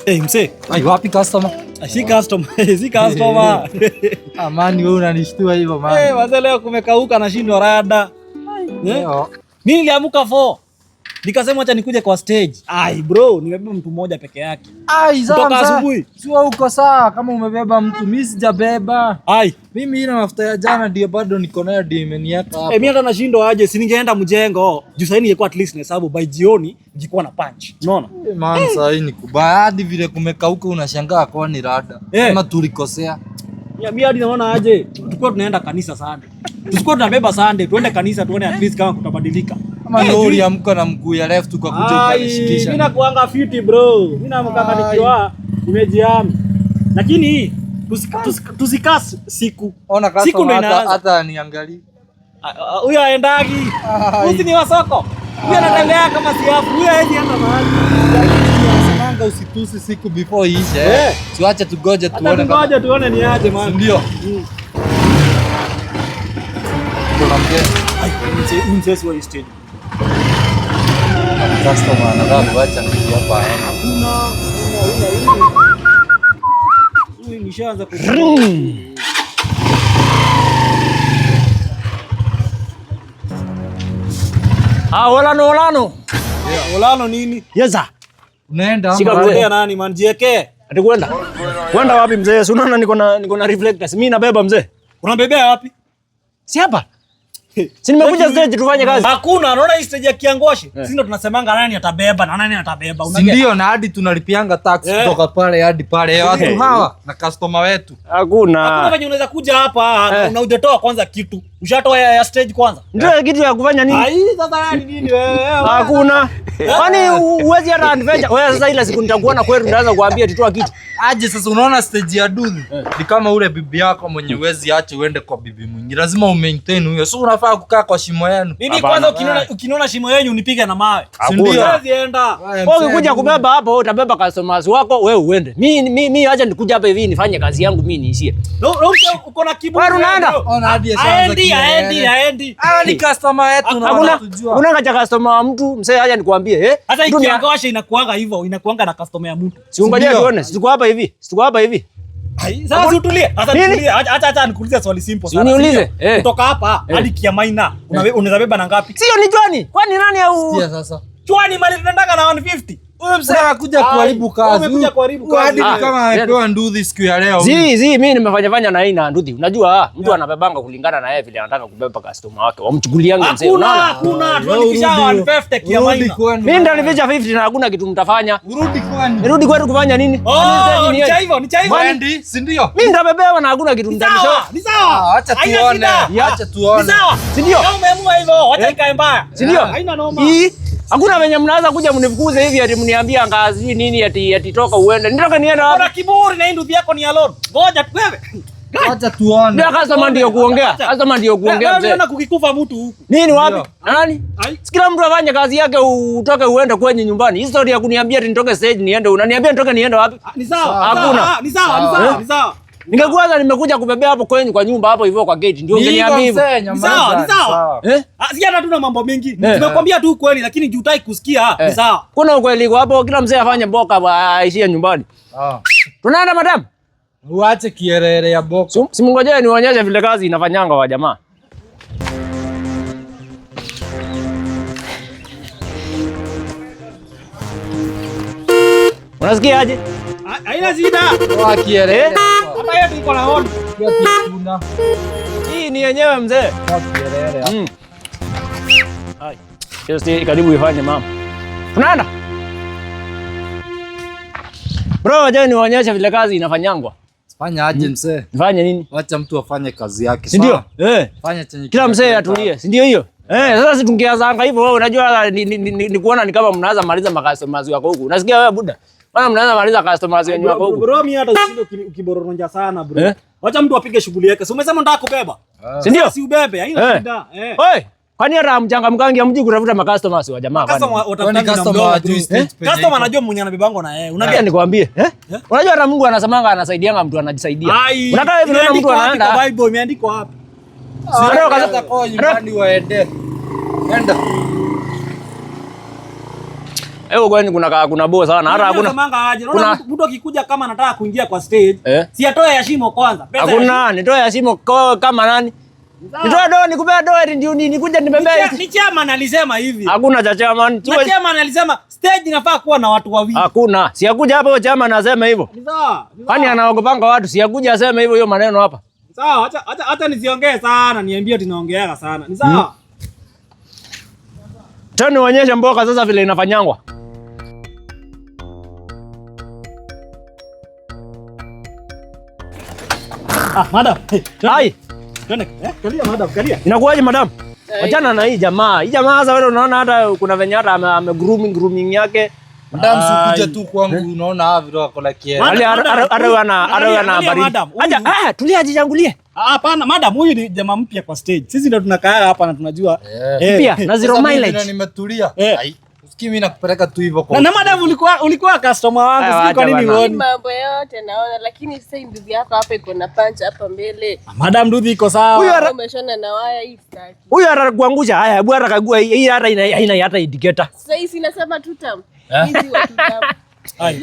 Hey, mse. Ai, wapi customer? Si customer. Si customer. Amani wewe unanishtua hivyo man. Eh, wazee leo kumekauka na shindo rada. Leo. Mimi niliamka 4. Nikasema acha nikuje kwa stage. Ai bro, nimebeba mtu mmoja peke yake. Ai, kutoka asubuhi. Sio uko sawa kama umebeba mtu, mimi sijabeba. Ai, mimi ina mafuta ya jana ndio bado niko nayo imeniaka hapa. Mimi hata nashindo aje, si ningeenda mjengo. Juu sasa ningekuwa at least na hesabu by jioni ningekuwa na punch. Unaona? Man, sasa hii ni kubaya hadi vile kumekauka unashangaa kwa ni rada. Kama tulikosea. Mimi hadi naona aje, tulikuwa tunaenda kanisa Sunday. Tulikuwa tunabeba Sunday, tuende kanisa tuone at least kama kutabadilika. Kama lori amka na mguu ya left ukakuja ukanishikisha. Mimi nakuanga fiti bro. Mimi naamka nikiwa nimejiami. Lakini tusikas siku. Ona customer hata niangalie. Huyo aendagi. Usi ni wasoko. Huyo anatembea kama siafu. Huyo haendi hata mahali. Semanga usitusi siku before iishe. Tuache tugoje tuone. Tugoje tuone ni aje man. Ndio. Tunamgeni. Mzee wa stage. Customer anataka kuacha kitu hapa. Nishaanza ku Olano nini? Yesa. Unaenda Sikakuendea nani man jieke? Ati kwenda. Kwenda wapi mzee? Si unaona niko na reflectors. Mimi nabeba mzee. Unabebea wapi? Si hapa. Si nimekuja stage tufanye kazi. Hakuna, unaona hii stage ya Kiangoshi. Sisi ndo tunasemanga nani atabeba na nani atabeba. Ndio na hadi tunalipianga tax kutoka pale hadi pale. Watu hawa na customer wetu. Hakuna venye unaweza kuja hapa na hujatoa kwanza kitu. Ushatoa ya stage kwanza. Ndio kitu ya kufanya nini? Sasa nini wewe? Hakuna. Kwani uwezi hata adventure. Wewe sasa ile siku nitakuona kwetu ndaanza kuambia tutoa kitu. Aje sasa unaona stage ya dude. Ni kama ule bibi yako mwenye uwezi ache uende kwa bibi mwingine. Lazima umaintain huyo. Sio unafaa kukaa kwa shimo yenu. Mimi kwanza ukiniona shimo yenu unipige na mawe. Ndio. Huwezi enda. Wewe ukikuja kubeba hapo utabeba customers wako wewe uende. Mimi acha nikuja hapa hivi nifanye kazi yangu mimi niishie. Uko na kiburi. Wewe unaenda? Ona hadi Aendi. Ni customer yetu na unatujua. Unangacha customer wa mtu msee acha nikwambie hata Kiangoshi inakuanga hivyo, inakuanga na customer ya mtu. Si ungoje tuone, tuko hapa hivi. Sasa utulie. Acha nikuulize swali simple sana. Niulize. Kutoka hapa hadi Kiamaina unaweza beba na ngapi? Sio ni Jwani. Kwani nani au? Sikia sasa. Jwani mali tunataka na 150. Wewe msee anakuja kuharibu kazi. Hadi kama amepewa nduthi siku ya leo. Mimi nimefanya na aina nduthi. Unajua mtu anabebanga kulingana na yeye vile anataka kubeba customer wake. Wamchukulianga mzee. Unaona? Hakuna. Tunafikisha 150 Kiamaina. Mimi ndalificha 50 na hakuna kitu mtafanya. Urudi kwani? Nirudi kwetu kufanya nini? Ni cha hivyo. Wendi, si ndio? Mimi ndabebewa na hakuna kitu mtanisho. Ni sawa. Acha tuone. Acha tuone. Ni sawa. Si ndio? Kama umeamua hivyo, acha ikae mbaya. Si ndio? Haina noma. Hakuna venye mnaanza kuja mnifukuze hivi ati mniambia ngazi nini ati toka uende. Nitoka niende wapi? Kuna kiburi na nduthi yako ni alone. Ngoja wewe. Acha tuone. Ndio customer ndio kuongea. Customer ndio kuongea mzee. Unaona kukikufa mtu huku. Nini wapi? Na nani? Sikila mtu afanye kazi yake utoke uende kwenye nyumbani. History ya kuniambia ati nitoke stage niende. Unaniambia nitoke niende wapi? Ni sawa. Hakuna. Ni sawa. Ningekuwa nimekuja kubebea hapo kwenyu kwa nyumba hapo hivyo kwa gate ndio ungeniambia hivyo. Ni sawa. Si hata tuna mambo mengi. Tumekwambia tu kweli lakini hutaki kusikia. Ni sawa. Kuna ukweli kwa hapo kila mzee afanye mboka aishie nyumbani. Tunaenda madam. Uache kierere ya boko. Simngojee nionyeshe vile kazi inafanyanga wa jamaa. Unasikia aje? Haina shida. Kwa kierere. Hapa yetu iko na on. Tuna. Hii ni yenyewe mzee. Kwa kierere. Ai. Just karibu ifanye mama. Tunaenda? Bro, je, nionyeshe vile kazi inafanyangwa. Fanya aje mzee? Nifanye nini? Wacha mtu afanye kazi yake. Si ndio? Fanya chenye kila mzee atulie. Si ndio hiyo? Sasa si tungeanza hivyo wewe unajua ni kuona ni kama mnaanza maliza customers wako huku. Unasikia wewe buda? Maana mnaanza maliza customers wenyu wako huku. Bro, mimi hata ukibororonja sana bro. Wacha mtu apige shughuli yake. Si umesema nataka kubeba? Si ndio? Si ubebe, haina shida. Oi, kwani hata mchangamkangi amji kutafuta customers wa jamaa kwani? Customer anajua mwenye anabebango na yeye. Unajua nikwambie, unajua hata Mungu anasemanga anasaidianga mtu anajisaidia. Unataka hivi unaona mtu anaenda. Kwa Bible imeandikwa wapi? Sio kaza kwa nyumbani waende. Nenda. Hebu kwani kuna boss sana. Hata hakuna. Unamanga aje? Unaona mtu akikuja kama anataka kuingia kwa stage, si atoe ya shimo kwanza. Pesa hakuna, nitoe ya shimo kama nani? Nitoe doa nikupea doa ndio nikuja nibebea. Ni chairman alisema hivi. Hakuna cha chairman. Chairman alisema stage inafaa kuwa na watu wawili. Hakuna. Si akuja hapa chairman anasema hivyo. Ni sawa. Kwani anaogopanga watu? Si akuja aseme hivyo hiyo maneno hapa. Sawa, acha nisiongee sana, niambie tunaongeaga sana. Ni sawa. Tena nionyeshe mboka sasa vile inafanyangwa. Madam. Hai. Kalia madam, kalia. Inakuwaje madam? Wachana na hii jamaa. Hii jamaa sasa wewe unaona hata kuna venye hata ame grooming yake. Madam sikuja tu kwangu unaona hapo vile wako like yeye. Ana baridi. Acha tulia ajichangulie. Hapana madam, huyu ni jamaa mpya kwa stage. Sisi ndio tunakaa hapa na tunajua. Mpya na zero mileage. Nimetulia. Usikii mimi nakupeleka tu hivyo kwa. Na madam ulikuwa customer wangu, si kwa nini uone? Mambo yote naona, lakini sasa ndugu yako hapa iko na punch hapa mbele. Madam ndugu iko sawa. Huyu umeshona na waya hii staki. Huyu atakuangusha. Haya, hebu atakagua hii hata haina hata indicator. Sasa hii sinasema tutam. Hizi wa tutam. Ai,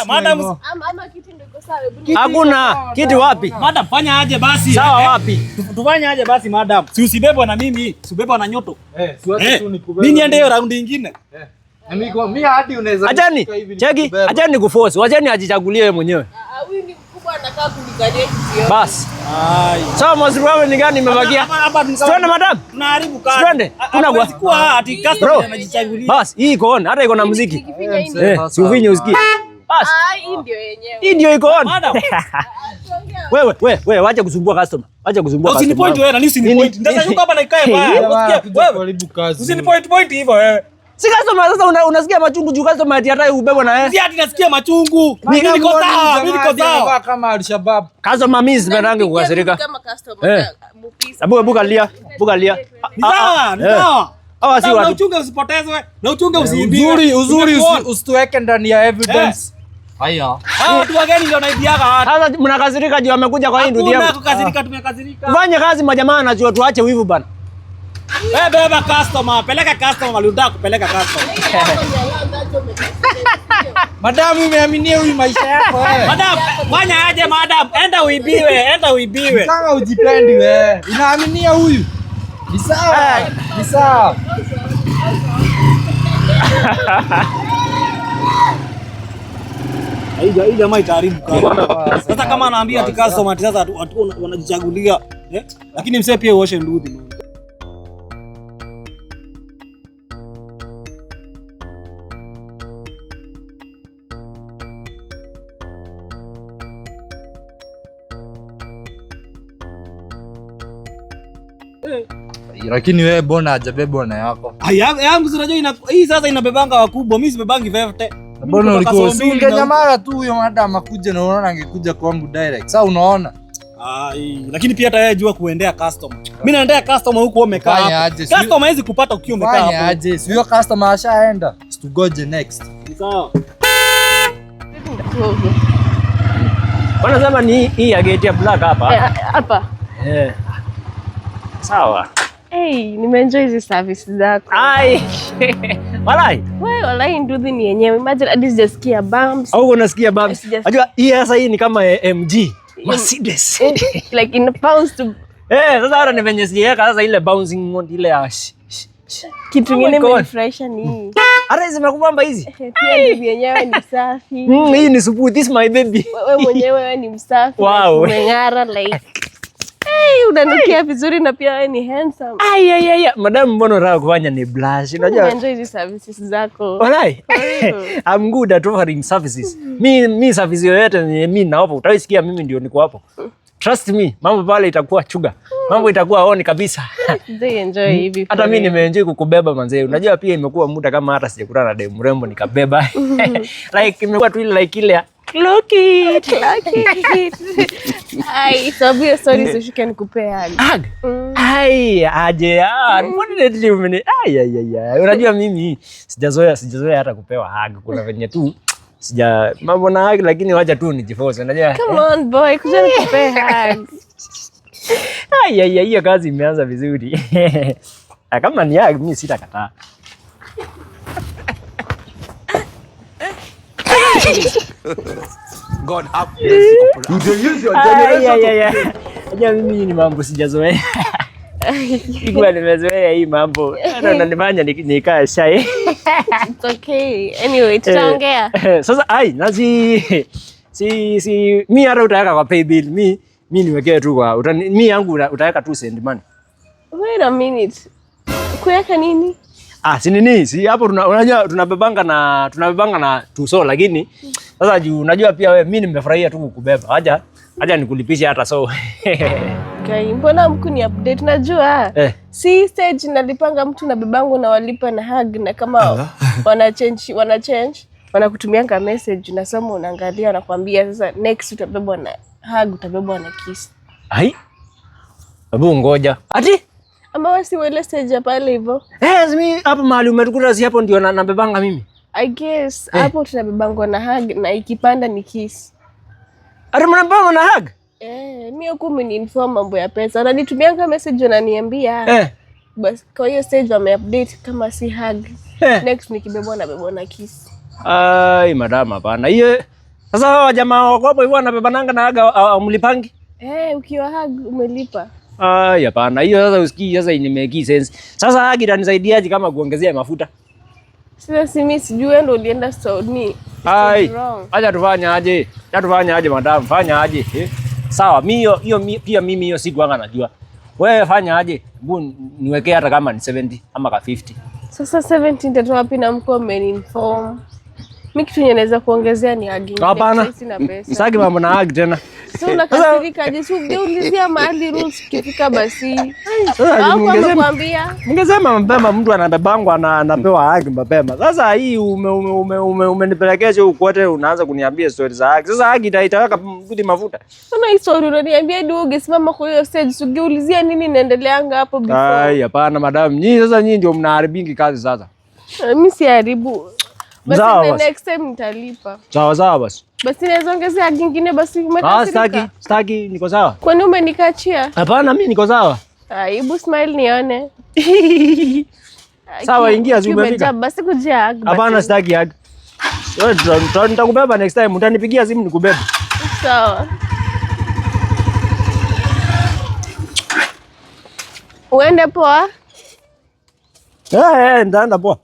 madam ama kitu ndio iko sawa. Hakuna kitu wapi? Madam fanya aje basi. Sawa wapi? Tufanye aje basi madam. Si usibebwa na mimi, usibebwa na nyoto. Siwache tu nikubebe. Mimi niende hiyo round nyingine. Mimi hadi unaweza. Achani, cheki, achani nikuforce. Wachani ajichagulie yeye mwenyewe. Huyu ni mkubwa anakaa kunikalia kitu. Bas. Sawa mzuri wewe ni gani imebakia? Twende madam. Tunaharibu kazi. Twende. Kwa ati customer anajichagulia. Bas, hii iko on, hata iko na muziki. Si ufinye usikie. Bas. Hii ndio yenyewe. Hii ndio iko on. Wewe wacha kusumbua customer. Wacha kusumbua customer. Usinipoint wewe na usinipoint. Sasa yuko hapa na ikae baya. Wewe usinipoint hivyo wewe. Si customer sasa unasikia machungu juu customer ati hata ubebwa na yeye. Si ati nasikia machungu. Mimi niko sawa. Kama Al-Shabaab. Customer mimi sipendangi kukasirika. Kama customer mupisa. Bukalia. Ni sawa. Hawa si Na watu. uchunge usipotezwe. Na uchunge usiibiwe. Uzuri usituweke ndani ya evidence. Haya. Hao watu wageni ndio wanaibiaga watu. Sasa mnakasirika juu amekuja kwa hii ndugu yangu. Hakuna tumekasirika. Fanye kazi majamaa anajua tuache wivu bana. Wewe beba customer, peleka customer, unataka kupeleka customer. Madam umeaminia huyu maisha yako wewe. Madam, fanya aje madam? Enda uibiwe. Kama ujipendi wewe. Unaaminia huyu. Ni sawa. Hii jamaa itaharibu kazi. Sasa kama anaambia ati customer ati sasa watu wanajichagulia, lakini msee pia uoshe ndudhi. Lakini wewe bona hajabebwa na yako. Yangu unajua hii sasa inabebanga wakubwa, mimi sibebangi vefte. Mbona ulikuwa ungenyamara tu huyo madam akuja na unaona angekuja kwangu direct. Sasa unaona? Lakini pia hata yeye jua kuendea customer. Mimi naendea customer huko umekaa hapo. Customer hizi kupata ukiwa umekaa hapo. Fanya aje? Si huyo customer ashaenda. Tugoje next. Sawa. Wanasema ni hii ya gate ya black hapa. Hapa. Sawa. Nimeenjoy hizi services zako. Walai. Wewe walai nduthi ni yenyewe. Imagine hadi sijasikia bumps. Au unasikia bumps? Unajua hii sasa hii ni kama MG Mercedes. Like in pounds to. Sasa hata ni venye siweka sasa ile bouncing mode ile ya kitu kingine imenifurahisha ni. Ara hizi zimekubamba hizi. Pia nduthi yenyewe ni safi. Hii ni supu, this my baby. Wewe mwenyewe wewe ni msafi. Wow. Umeng'ara like. Unanukia vizuri na pia wewe ni handsome. Madam mbona unataka kufanya ni blush? Unajua enjoy hizi services zako. Walai. I'm good at offering services. Mi service yoyote mimi naopa utaisikia mimi ndio niko hapo. Trust me, mambo pale itakuwa chuga. Mambo itakuwa on kabisa. Enjoy hivi. Hata mimi nimeenjoy kukubeba manzee. Unajua pia imekuwa muda kama hata sijakutana na dem mrembo nikabeba. Like imekuwa tu ile like ile clock it. Sababu hiyo stories ushuke nikupee hug. Aje. Unfortunately unajua mimi sijazoea hata kupewa hug. Kuna venye tu mambo na hug lakini wacha tu nijiforce. Unajua? Come on boy, kuja nikupee hug. Hiyo kazi imeanza vizuri. Kama ni hug mimi sitakataa. God have mercy upon us. You use your generation. Aja mimi ni mambo sijazoea. Ikuwa nimezoea hii mambo. Ndio unanifanya nikaa shy. It's okay. Anyway, tutaongea. Sasa si mimi hata utaweka kwa pay bill. Mimi niwekee tu kwa mimi yangu utaweka tu send money. Wait a minute. Kuweka nini? Si nini? Si hapo unajua tunabebanga na tuso, lakini sasa juu unajua pia wewe mimi nimefurahia tu kukubeba. Acha nikulipishe hata so. Okay, mbona mkuni update? Najua si stage nalipanga mtu na bebangu na walipa na hug, na kama wana change wanakutumianga message, unasoma unaangalia, nakwambia sasa next utabebwa na hug, utabebwa na kiss. Hebu ngoja. Ati ama wasi wele stage pale hivyo. Mimi hapo mahali umetukuta, si hapo ndio nabebanga mimi. I guess hapo tunabebangwa na hug na ikipanda ni kiss. Ati mnabebangwa na hug? Mimi huko umeniinform mambo ya pesa. Ananitumianga message ananiambia. Bas kwa hiyo stage wameupdate kama si hug. Next nikibebwa na kiss. Madam hapana. Hiyo sasa hao jamaa wako hapo hivyo wanabebananga na hug umlipangi? Ukiwa hug umelipa. Hapana. Hiyo sasa usikii, sasa nimeki sense. Sasa hug itanisaidiaje kama kuongezea mafuta? Sasa mimi sijui ndio ulienda Saudi. Acha tufanye aje madam, fanya aje. Sawa, mimi pia hiyo siku anga najua. Wewe fanya aje? Hebu niwekee hata kama ni 70 ama ka 50. Sasa 70 nitatoa wapi na mko ameniinform? Mimi kitu naweza kuongezea ni hug. Hapana. Sina pesa. Sitaki mambo na hug tena. Sio unakasirika je? Ugeulizia mahali rules kifika basi. Ningesema mapema mtu anabebangwa anapewa hug mapema. Sasa hii umenipelekea huko kote, unaanza kuniambia stories za hug. Sasa hug itaweka kuti mafuta. Sana hii story unaniambia ndio ungesimama kwa hiyo stage, ugeulizia nini inaendeleanga hapo before. Hapana madam. Sasa nyinyi ndio mnaharibu kazi sasa. Mimi si haribu. Basi next time nitalipa. Sawa basi. Basi naweza ongezea kingine basi umekasirika. Sitaki, niko sawa. Kwani umenikachia? Hapana, mimi niko sawa. Hebu smile nione. Sawa, ingia zumbi umefika. Basi kujia hug. Hapana, sitaki hug. Wewe nitakubeba next time, utanipigia simu nikubebe. Sawa. Uende poa? Ndaenda poa.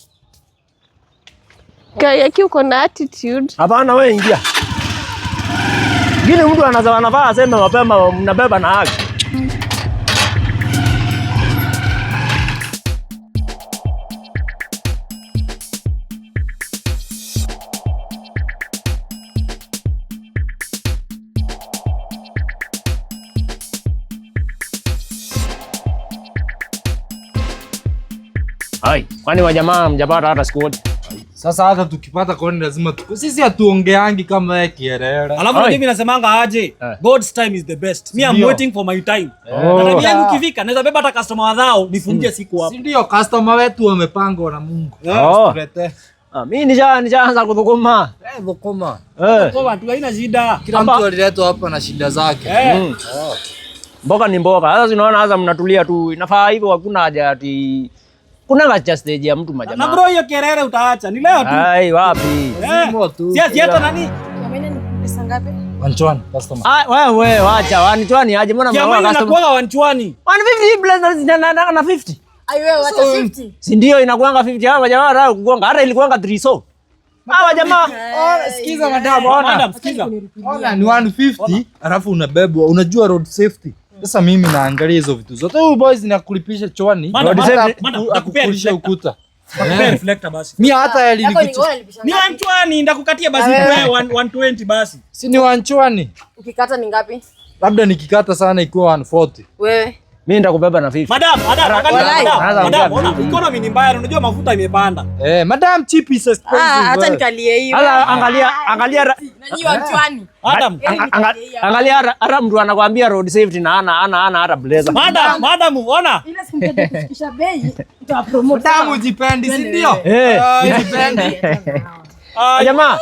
Kaya uko na attitude. Hapana, wewe ingia. Gini mtu anafaa aseme mapema mnabeba na haki. Kwani wajamaa mjapata hata siku moja? Sasa hata tukipata koni lazima sisi hatuongeangi kama wewe kierere. Alafu mimi nasemanga aje, God's time is the best. Me I'm waiting for my time. Na mimi ukifika naweza beba hata customer wadhao nifungie siku hapo. Si ndio customer wetu wamepangwa na Mungu. Tulete. Mimi nishaanza kudhukuma. Dhukuma. Kwa watu haina shida. Kila mtu aliletwa hapa na shida zake. Mboga ni mboga. Sasa unaona sasa mnatulia tu. Inafaa hivyo, hakuna haja ati kuna gacha stage ya mtu majamaa. Na bro hiyo kerere utaacha. Ni leo tu. Wapi? Si hata nani? Kamene ni pesa ngapi? Wanchwani customer. Wewe wacha wanchwani aje, mbona mnaona customer? Kwa wanchwani. 150 plus na 50. Wewe wacha 50. Si ndio inakuanga 50 hawa jamaa wanataka kugonga. Hata ilikuanga 3 so. Hawa jamaa. Sikiza madam, ona. Madam, sikiza. Ona ni 150, alafu unabebwa. Unajua road safety. Sasa mimi naangalia hizo vitu zote. Huyu boys nakulipisha chwani. Akukulisha ukuta. Reflector basi. Mimi hata alilipicha. Ni wanchwani ndakukatia basi kwa 120 basi. Si ni wanchwani. Ukikata ni ngapi? Labda nikikata sana ikiwa 140. Wewe mimi nitakubeba na 50. Madam, madam, economy ni mbaya, unajua mafuta imepanda. Madam cheap is expensive. Hata nikalie hiyo. Angalia nanyi wanchwani. Madam, angalia ara mtu anakuambia road safety na ana hata blazer. Madam, ona. Ile simkufikisha bei, utapromote. Madam ujipendi, si ndio? Ujipendi. Jamaa,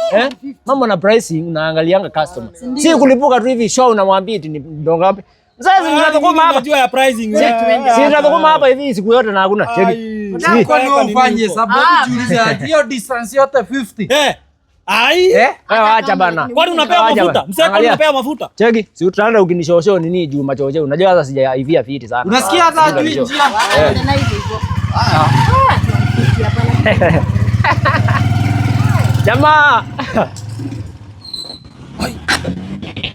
mambo na pricing unaangalianga customer. Si kulipuka tu hivi show unamwambia eti ni ndonga ngapi. Sasa tunatokoma hapa. Unajua ya pricing wewe. Si tunatokoma hapa hivi siku yote na hakuna cheki. Kwa nini ufanye sababu jiulize hiyo distance yote 50. Ai. Acha bana. Kwani unapewa mafuta? Msee kwani unapewa mafuta? Cheki, si utaenda ukinishosho nini juu machoche. Unajua sasa sijaivia fiti sana. Unasikia hata ajui njia. Jamaa.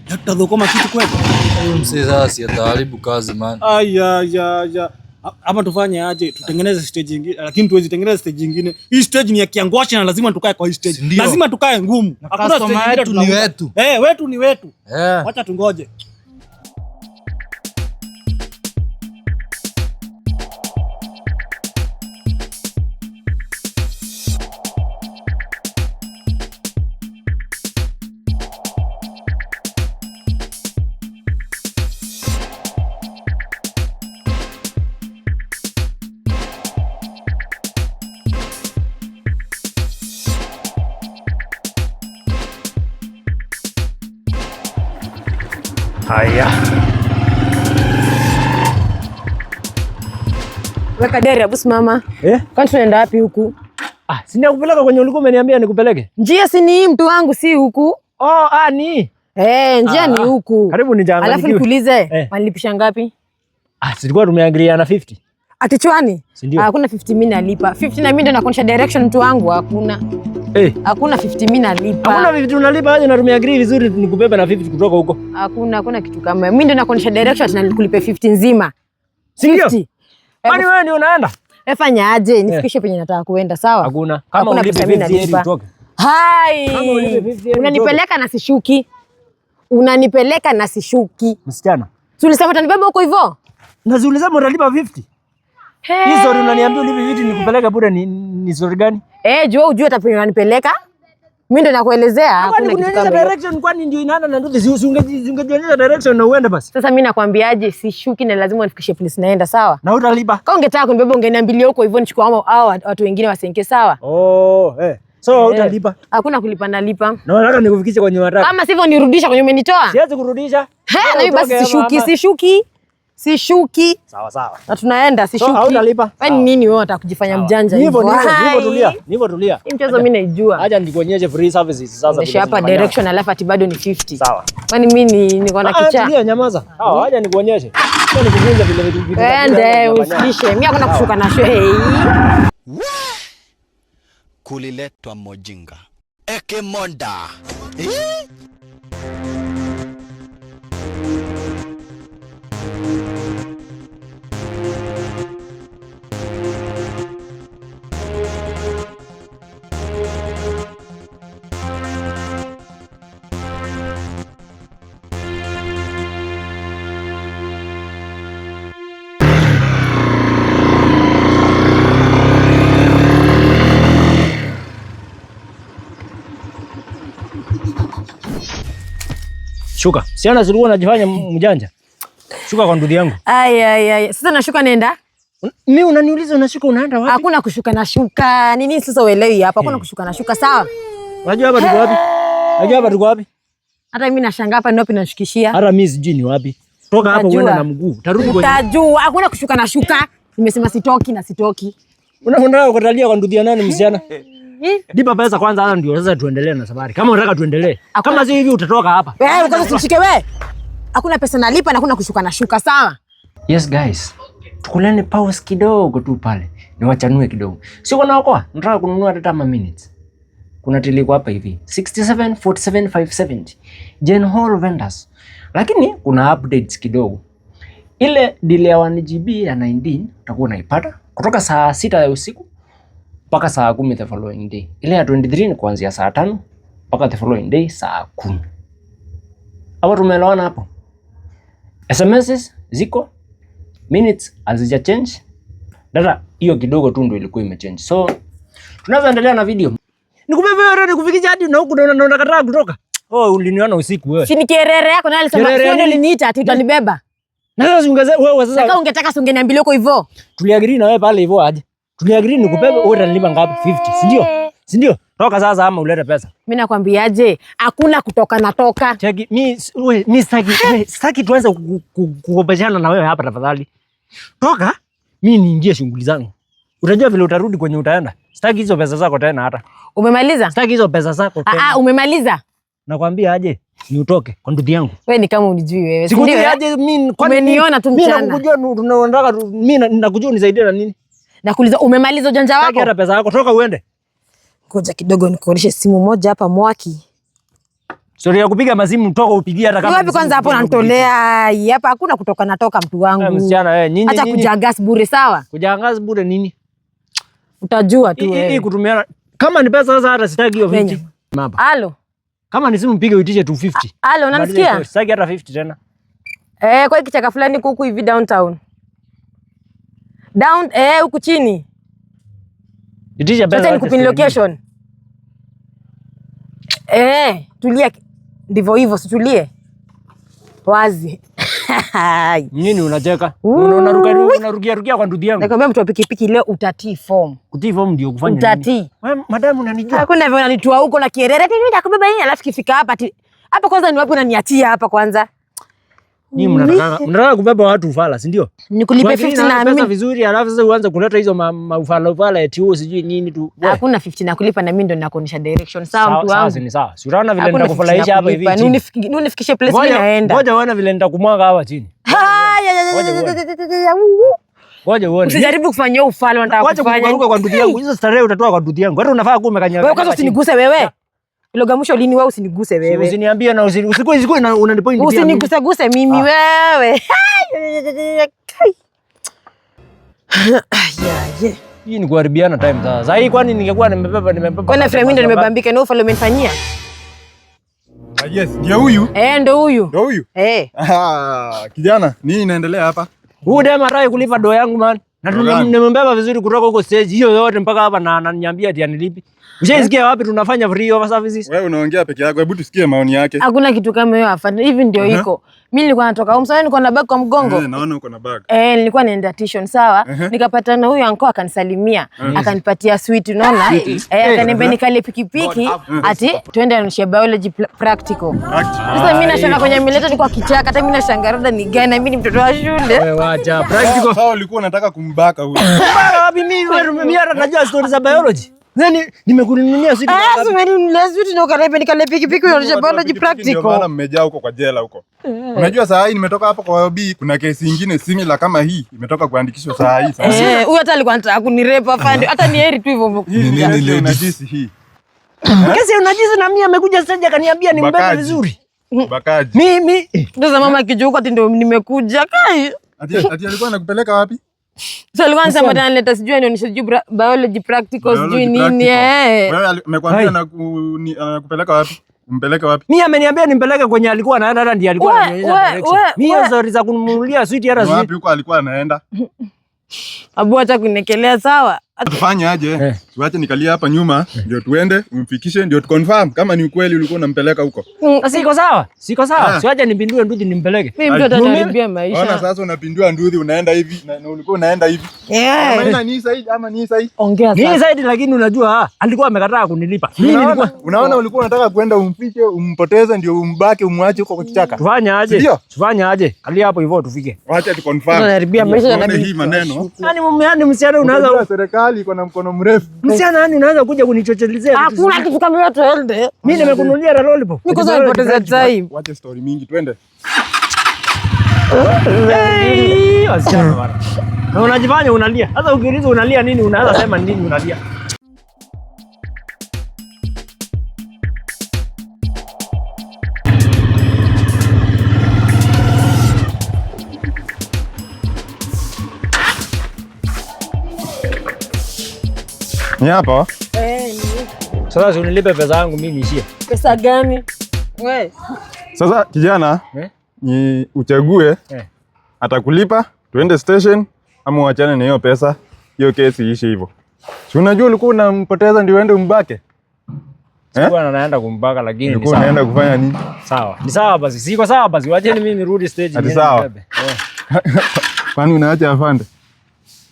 Tutadhokoma kitu kweli. Huyu mzee sasa si ataharibu kazi man. Aya. Ama tufanye aje? Tutengeneze stage nyingine, lakini tuwezi tengeneza stage nyingine. Hii stage ni ya kiangwashi na lazima tukae kwa hii stage. Lazima tukae ngumu. Hakuna stage yetu ni wetu. Wetu ni wetu. Wacha tungoje. Haya. Weka deri hapo simama. Kwani tunaenda wapi huku? Si nakupeleka kwenye ulikuwa umeniambia nikupeleke. Njia si ni mtu wangu si huku. Ni. Njia ni huku. Karibu nichanganyikiwe. Alafu nikuulize, walipisha ngapi? Silikuwa tumeagreeana 50. Atichwani? Hakuna 50 mimi nalipa. 50 na mimi ndo nakuonyesha direction mtu wangu hakuna. Hakuna 50 mimi nalipa. Hakuna 50 unalipa aje na tumeagree vizuri nikubeba na 50 kutoka huko. Hakuna kitu kama. Mimi ndo nakuonyesha direction na nikulipe 50 nzima. 50. Kwani wewe ndio unaenda? Fanya aje nifikishe penye nataka kuenda sawa? Hakuna. Kama ulipe 50 utoke. Kama ulipe 50 unanipeleka na sishuki. Unanipeleka na sishuki. Msichana. Si ulisema utanibeba huko hivyo? Na si ulisema utalipa 50? Hii story unaniambia ulipe 50 nikupeleka bure ni story gani? Jua ujue atapenye unanipeleka. Mimi ndo nakuelezea hakuna kitu kama direction kwani ndio inaenda na nduthi si ungejionyesha direction na uende basi. Sasa mimi nakwambiaje sishuki na lazima unifikishe place naenda sawa? Na utalipa. Kama ungetaka kunibeba ungeniambilia huko hivyo nichukue hao watu wengine wasenke sawa? So utalipa. Hakuna kulipa nalipa. Na nataka nikufikishe kwenye unataka. Kama sivyo nirudisha kwenye umenitoa? Siwezi kurudisha. Na mimi basi sishuki. Sawa. Na tunaenda sishuki. Hautalipa. Wewe nini wewe unataka kujifanya mjanja hivyo? Nipo tulia. Hii mchezo mimi naijua. Acha nikuonyeshe free services sasa. Nisha hapa direction alafu ati bado ni 50. Sawa. Kwani mimi niko na kichaa. Tulia nyamaza. Acha nikuonyeshe. Sio nikuvunja vile vitu. Ende usilishe. Mimi hakuna kushuka na show. Kuliletwa mojinga. Eke monda. Shuka. Siana zilikuwa unajifanya mjanja. Shuka kwa ndugu yangu. Sasa nashuka nenda. Mimi unaniuliza unashuka unaenda wapi? Hakuna kushuka na shuka. Nini sasa uelewi hapa? Hakuna kushuka na shuka sawa? Unajua hapa tuko wapi? Hata mimi nashangaa hapa ni wapi nashukishia. Hata mimi sijui ni wapi. Toka hapa uende na mguu. Tarudi kwenye. Utajua. Hakuna kushuka na shuka. Nimesema sitoki. Unataka kutalia kwa ndugu ya nani msichana? Dipa pesa kwanza hata ndio sasa tuendelee na safari. Kama unataka tuendelee. Kama si hivi utatoka hapa. Wewe kwanza usishike wewe. Hakuna pesa nalipa na hakuna kushuka na shuka sawa? Yes guys. Tukulane pause kidogo tu pale. Niwachanue kidogo. Sio kunaokoa. Nataka kununua hata minutes. Kuna tiliko hapa hivi 6747 Gen Hall vendors. Lakini kuna updates kidogo. Ile deal ya 1GB ya 19 utakuwa unaipata kutoka saa 6 ya usiku mpaka saa 10 the following day. Ile ya 23 ni kuanzia saa 5 mpaka the following day saa 10. Hapo tumeelewana hapo. SMS ziko, minutes hazija change. Data hiyo kidogo tu ndio ilikuwa imechange. So tunaweza endelea na video. Nikubebe wewe nikufikisha hadi na huko na unakataa kutoka. Uliniona usiku wewe. Si ni kierere yako na alisema sio ndio uliniita ati utanibeba. Na sasa wewe sasa. Sasa ungetaka ungeniambia huko hivyo. Tuliagree na wewe pale hivyo aje. Tuliagree nikubebe wewe utanipa ngapi? 50, si ndio? Si ndio? Toka sasa ama ulete pesa. Mimi nakwambiaje? Hakuna kutoka natoka. Cheki, mimi sitaki tuanze kukopeshana na wewe hapa tafadhali. Toka, mimi niingie shughuli zangu. Utajua vile utarudi kwenye utaenda. Sitaki hizo pesa zako tena hata. Umemaliza? Sitaki hizo pesa zako tena. Umemaliza? Nakwambia aje ni utoke kwa ndugu yangu. Wewe ni kama unijui wewe. Sikujui aje mimi kwani umeniona tu mchana. Mimi nakujua unataka mimi ninakujua unisaidie na nini? Nakuuliza umemaliza ujanja wako? Sitaki hata pesa yako, toka uende. Ngoja kidogo nikuoneshe simu moja hapa Mwaki. Story ya kupiga mazimu toka upigie hata kama. Wapi kwanza hapo nanitolea. Hapa hakuna kutoka natoka mtu wangu. Msichana wewe nyinyi. Acha kujagas bure sawa? Kujagas bure nini? Utajua tu wewe. Hii kutumiana. Kama ni pesa sasa hata sitaki hiyo 50. Mama. Halo. Kama ni simu mpige uitishe 250. Halo, unanisikia? Sitaki hata 50 tena. Kwa kichaka fulani kuku hivi downtown. Huku chini. Itisha pesa. Sasa nikupin location. Tulia. Ndivyo hivyo, situlie. Wazi. Nini unacheka? Unarukia kwa ndugu yangu. Nakwambia mtu wa pikipiki leo utatii form. Kutii form ndio kufanya nini? Utatii. Wewe madam unanijua. Hakuna vile unanitoa huko na kierere. Mimi nakubeba yeye alafu kifika hapa hapa kwanza ni wapi unaniatia hapa kwanza? Nyinyi mnataka kubeba watu ufala, si ndio? Nikulipe 50 na mimi. Pesa vizuri alafu sasa uanze kuleta hizo ufala eti wewe sijui nini tu. Hakuna 50 na kulipa na mimi ndo ninakuonyesha direction. Sawa mtu wangu. Sawa ni sawa. Si unaona vile nitakufurahisha hapa hivi. Unifikishe place mimi naenda. Ngoja uone vile nitakumwaga hapa chini. Ngoja uone. Usijaribu kufanya ufala unataka kufanya. Ngoja kwa ndugu yangu. Hizo starehe utatoa kwa ndugu yangu. Hata unafaa kuwa umekanyaga. Wewe kwanza usiniguse wewe. Iloga mwisho lini wewe usiniguse wewe. Usiniambie na usikue unanipoint pia. Usiniguse mimi wewe. Hii ni kuharibiana time sasa. Sasa hii kwani ningekuwa nimebeba. Kwani frame ndo nimebambika na ufalo umenifanyia? Yes, ndio huyu. Ndo huyu. Ndio huyu. Kijana, nini inaendelea hapa? Huyu dema hataki kulipa doo yangu man. Na nimembeba vizuri kutoka huko stage hiyo yote mpaka hapa na ananiambia ati anilipi. Ushaisikia wapi tunafanya free over services? Wewe unaongea peke yako, hebu tusikie maoni yake. Hakuna kitu kama hiyo hapa. Hivi ndio iko. Mimi nilikuwa natoka home, sasa nilikuwa na bag kwa mgongo. Naona uko na bag. Nilikuwa naenda tuition sawa. Nikapata na huyu anko akanisalimia, akanipatia sweet unaona? Akaniambia nikale pikipiki ati twende anishe biology practical. Sasa mimi nashanga kwenye mileta nilikuwa kichaka, hata mimi nashangaa rada ni gani na mimi ni mtoto wa shule. Wewe wacha practical. Sasa ulikuwa unataka kumbaka huyu. Mbaka wapi mimi hata najua stories za biology. Nani nimekununulia sweet. Nimenunulia sweet na ukaniambia nikale pikipiki anishe biology practical. Ndio maana mmejaa huko kwa jela huko. Unajua saa hii nimetoka hapa kwa OB, kuna kesi nyingine similar kama hii imetoka kuandikishwa saa hii. Huyu hata alikuwa anataka kunirepa afande. Hata ni heri tu hivyo umekuja. Nini unajisi hii? Kesi unajisi na mimi amekuja stage akaniambia nimbebe vizuri. Bakaji. Mimi ndio mama kijuka ati ndio nimekuja kai. Ati alikuwa anakupeleka wapi? Sasa alikuwa anasema tena leta sijui ni sijui biology practical sijui nini Wewe amekwambia anakupeleka wapi? Umpeleke wapi? Mimi ameniambia nimpeleke kwenye alikuwa anaenda, hata ndiye alikuwa ananionyesha direction. Mimi stories za kuninunulia sweet hata sweet. Wapi huko alikuwa anaenda? Abu hata kunekelea sawa. Tufanye aje? Tuache nikalia hapa nyuma ndio tuende umfikishe ndio tuconfirm kama ni ukweli ulikuwa unampeleka huko. Siko sawa. Siko sawa. Siaje nipindue nduthi nimpeleke. Mimi mtu ataniharibia maisha. Ona sasa unapindua nduthi unaenda hivi na ulikuwa unaenda hivi. Maana ni sahihi ama ni sahihi? Ongea sasa. Ni sahihi lakini unajua alikuwa amekataa kunilipa. Unaona ulikuwa unataka kwenda umfiche umpoteze ndio umbake umwache huko kwa kichaka. Tufanye aje? Tufanye aje? Kalia hapo hivyo tufike. Wacha tu confirm. Tunaharibia maisha na hii maneno. Yaani msichana unaanza serikali iko na mkono mrefu. Msichana yani unaanza kuja kunichochelezea. Hakuna kitu kama hiyo tuende. Mimi nimekununulia la lollipop. Niko sasa nipoteza time. Wacha story mingi twende. Wasichana bwana. Na unajifanya unalia. Sasa ukiuliza unalia nini unaanza sema nini unalia. Ni hapa? Sasa si unilipe pesa yangu mimi niishie. Pesa gani? Wewe. Sasa kijana, ni uchague atakulipa tuende station ama uachane na hiyo pesa, hiyo kesi iishe hivyo. Si unajua ulikuwa unampoteza ndio uende umbake? Sikuwa naenda kumbaka lakini ni sawa. Unaenda kufanya nini? Sawa. Ni sawa basi. Siko sawa basi. Wacheni mimi nirudi stage niende. Sawa. Kwani unaacha afande?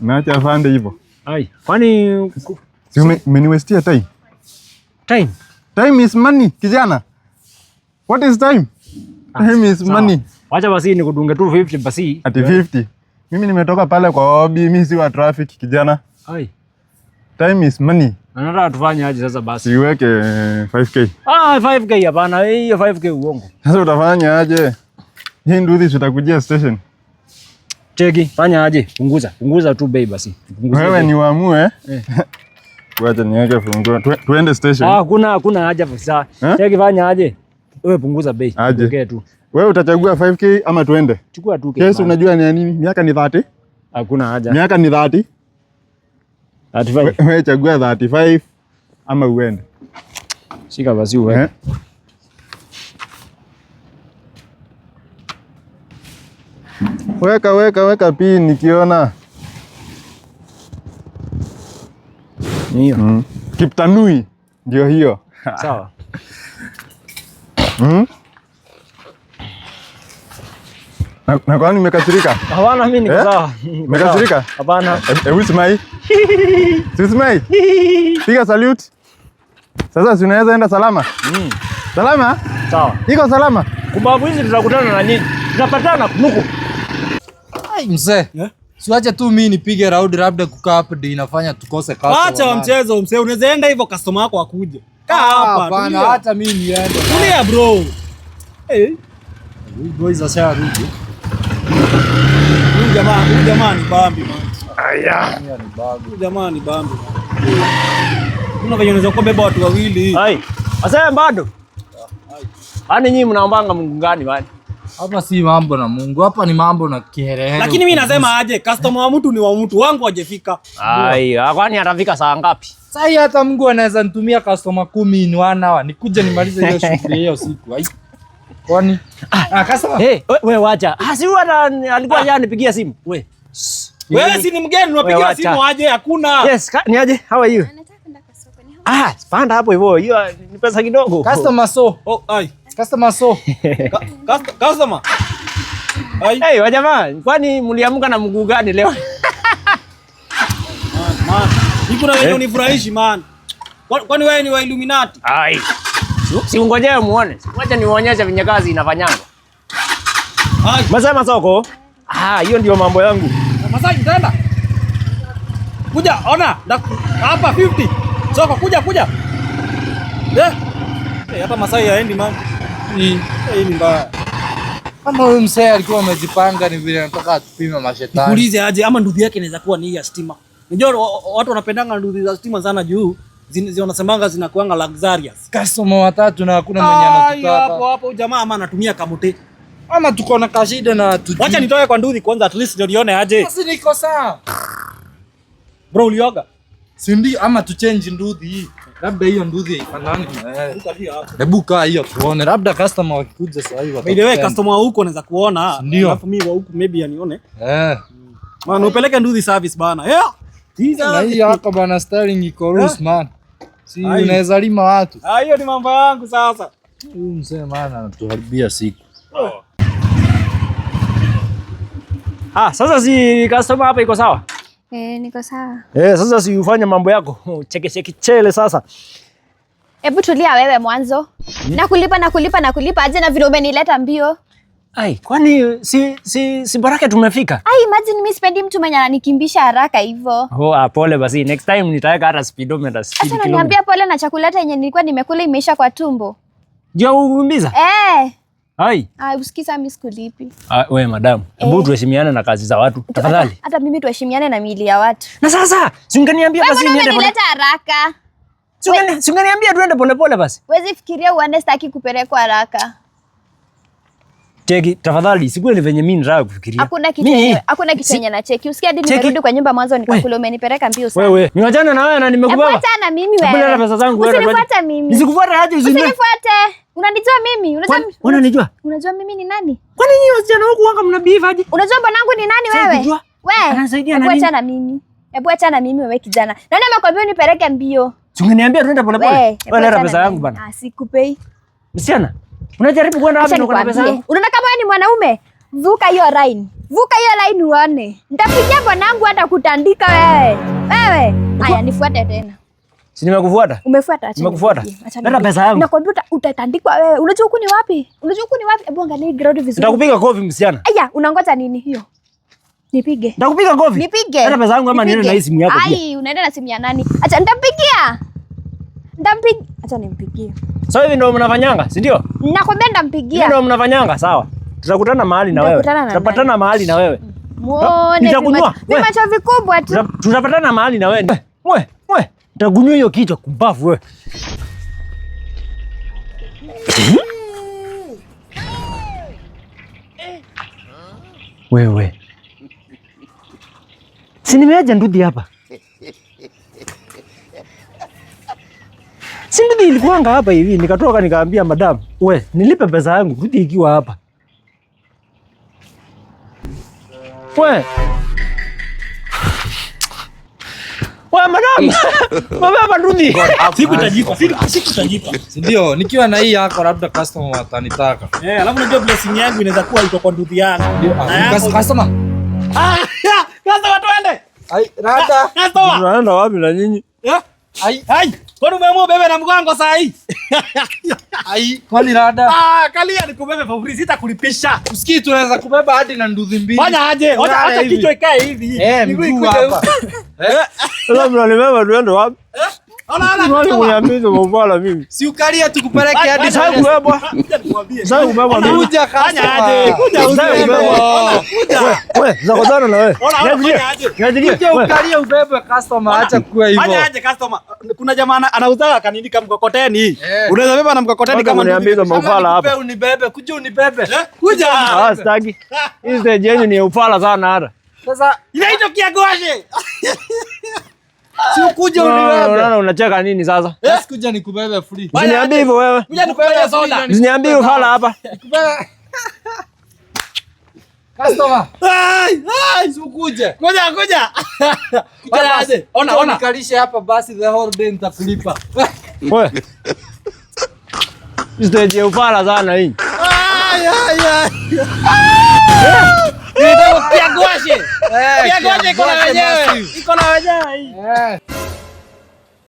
Unaacha afande hivyo? Ai. Kwani si umeniwestia time? Time? Time is money, kijana. What is time? Time is money. Wacha basi nikudunge 250 basi. Ati 50. Mimi nimetoka pale kwa OB, mimi si wa traffic kijana. Ai. Time is money. Nataka tufanye aje sasa basi? Siweke 5k. 5k hapana, hiyo 5k uongo. Sasa utafanya aje? Hii nduthi tutakujia station. Cheki, fanya aje? Punguza tu bei basi. Wewe ni uamue. Wacha niweke funguo. Tuende station. Hakuna haja sasa. Cheki, fanya aje? Wewe punguza bei. Pekee tu. Wewe utachagua 5k ama tuende? Chukua 2k. Kesho unajua ni nini? Miaka ni 30. Hakuna haja. Miaka ni 30. 35. Wewe chagua 35 ama uende. Shika basi wewe. Weka pin nikiona. Hiyo. Kiptanui ndio hiyo. Sawa. Na kwani umekasirika? Hapana, mimi niko sawa. Umekasirika? Hapana. Hebu smile. Smile. Piga salute. Sasa si unaweza enda salama? Salama? Sawa. Iko salama? Kubabu hizi tutakutana na nini? Tutapatana nuku. Ai mzee. Siwache tu mimi nipige round labda kukaa hapa ndio inafanya tukose kazi. Acha mchezo mzee, unaweza enda hivyo customer wako akuje. Kaa hapa. Hapana, hata mimi niende. Tulia bro. Boys asha rudi. Huyu jamaa ni bambi man. Aya. Huyu jamaa ni bambi. Kuna venye unaweza kubeba watu wawili. Hai. Asa bado. Ani nyinyi mnaombanga Mungu gani bali? Hapa si mambo na Mungu, hapa ni mambo na kiherehere. Lakini mimi nasema aje, customer wa mtu ni wa mtu, wangu hajafika. Ai, kwani atafika saa ngapi? Sasa hata Mungu anaweza nitumia customer 10 in 1 hour. Nikuje nimalize hiyo shughuli hiyo siku. Ai. Kwani customer. Wewe wacha. Si huwa alikuwa janipigia simu. Wewe si ni mgeni unapigia simu aje? Hakuna. Yes, ni aje? How are you? Panda hapo hivyo. Hiyo ni pesa kidogo. Customer so. Oh, ai. Customer so. Customer. Ai. Hey, wajamaa, kwani mliamka na mguu gani leo? Man. Niko na wewe unifurahishi man. Kwani wewe ni wa Illuminati? Ai. Si ungojee muone. Wacha niwaonyeshe venye kazi inafanyanga. Ai. Masema soko. Hiyo ndio mambo yangu. Masai nitaenda. Kuja, ona. Hapa 50. Soko kuja. Hapa Masai haendi man. Hii ni mbaya. Kama huyu mzee alikuwa amejipanga ni vile anataka tupime mashetani. Nikuulize aje ama nduthi yake inaweza kuwa ni ya stima. Unajua watu wanapendanga nduthi za stima sana juu wanasemanga zinakuanga luxurious. Customer watatu na hakuna mwenye anatutaka. Hapo jamaa ama anatumia kamote. Ama tuko na kashida na tujui. Wacha nitoe kwa nduthi kwanza at least ndio nione aje. Sasa niko sawa. Bro ulioga? Si ndio ama tu change nduthi hii. Labda hiyo nduthi haifanani na yeye. Hebu kaa hiyo tuone. Labda customer wakikuja sasa hivi. By the way customer wa huko anaweza kuona. Alafu mimi wa huko maybe anione. Maana upeleke nduthi service bana. Na hii hapa bana styling iko loose man. Si unaweza lima watu. Hiyo ni mambo yangu sasa. Huyu mzee maana anatuharibia siku. Sasa si customer hapa iko sawa? Niko sawa. Sasa si ufanye mambo yako. Cheke chele sasa. Hebu tulia wewe mwanzo. Nakulipa aje na vile umenileta mbio. Ai, kwani si Baraka tumefika? Ai, imagine mimi sipendi mtu mwenye ananikimbisha haraka hivyo. Pole basi. Next time nitaweka hata speedometer speed kilometer. Acha niambia pole na chakula yenye nilikuwa nimekula imeisha kwa tumbo. Ndio uumbiza? Ai, usikiza mimi sikulipi. Wewe madam, hebu tuheshimiane na kazi za watu. Tafadhali. Hata mimi tuheshimiane na miili ya watu. Na sasa, si ungeniambia basi niende pole. Unanileta haraka. Si ungeniambia tuende pole pole basi. Wezi fikiria uende sitaki kupelekwa haraka. Cheki, tafadhali, sikuwe ni venye mimi nataka kufikiria. Hakuna kitu yenye na cheki. Usikia hadi nimerudi kwa nyumba mwanzo nikakula umenipeleka mbio sana. Wewe, niwachana na wewe na nimekubeba. Hebu achana mimi wewe. Bila pesa zangu wewe. Usinifuate mimi. Nisikufuate aje usinifuate. Unanijua mimi? Unanijua? Unajua mimi ni nani? Kwani nyinyi wasichana huku wanga mnabiva aje? Unajua bwanangu ni nani wewe? Wewe. Anasaidia nani? Hebu achana mimi. Hebu achana mimi wewe kijana. Nani amekwambia unipeleke mbio? Ungeniambia tuende pole pole. Wewe leta pesa yangu bana. Sikupei. Msichana, unajaribu kwenda wapi na pesa yangu? Unaona kama wewe ni mwanaume? Vuka hiyo line. Vuka hiyo line uone. Nitapigia bwanangu hata kutandika wewe. Wewe. Haya nifuate tena. Si nimekufuata? Umefuata acha. Nimekufuata. Leta pesa yangu. Nakwambia utatandikwa wewe. Unajua huku ni wapi? Hebu angalia ground vizuri. Nitakupiga kofi msichana. Aya, unangoja nini hiyo? Nipige. Nitakupiga kofi. Nipige. Hata pesa yangu ama niende na simu yako pia. Ai, unaenda na simu ya nani? Acha nitampigia. Acha nimpigie. Sasa hivi ndio mnafanyanga, si ndio? Nakwambia nitampigia. Hivi ndio mnafanyanga, sawa. Tutakutana mahali na wewe. Tutapatana mahali na wewe. Muone. Nitakunywa. Vimacho vikubwa tu. Tutapatana mahali na wewe. Wewe. Nitakunywa hiyo kichwa kumbavu wewe. Wewe. Si nimeaja ndudi hapa. Si ndudi ilikuanga hapa hivi, nikatoka nikaambia madam, we, nilipe pesa yangu, ndudi ikiwa hapa. We. Madam. Baba ndudi. Siku itajipa. Ndio, nikiwa na hii yako labda customer watanitaka. Alafu unajua blessing yangu inaweza kuwa iko kwa ndudhi yangu. Customer. Customer twende. Ai, rada. Customer. Unaenda wapi na nyinyi? Ai. Kwani umeamua bebe na mgongo saa hii? Ai, kwani rada? Kalia nikubebe for free, sitakulipisha. Usikii tunaweza kubeba hadi na nduthi mbili. Fanya aje? Acha kichwa ikae hivi. Mguu hapa. Sasa mnanibeba tuende wapi? Mwali kuniambia mbona mimi. Si ukalia tukupeleke hadi Sasa kubebwa. Sasa kubebwa mimi. Kuja fanya aje? Kuja wewe, zakotana na wewe. Kuja ukalia ubebe customer, acha kuwa hivyo. Fanya aje customer? Kuna jamaa anauza kanini kama mkokoteni. Unaweza beba na mkokoteni kama niambia maufala hapa. Unibebe, kuja unibebe. Kuja. Sitaki. Hizi stage yenyu ni ufala sana hata. Sasa inaitwa kiagoshe. si ukuja unibebe. Unaona unacheka nini sasa? Kuja nikubebe free. Usiniambie hivyo wewe. Kuja nikubebe soda. Usiniambie ufala hapa. Customer. Ai, Si ukuje. Kuja. Fanya aje? Ona. Nikalishe hapa basi the whole day nitakulipa. Wewe. Stage ya ufala sana hii. Ai. Kiagoshe. Kiagoshe iko na wenyewe. Iko na wenyewe.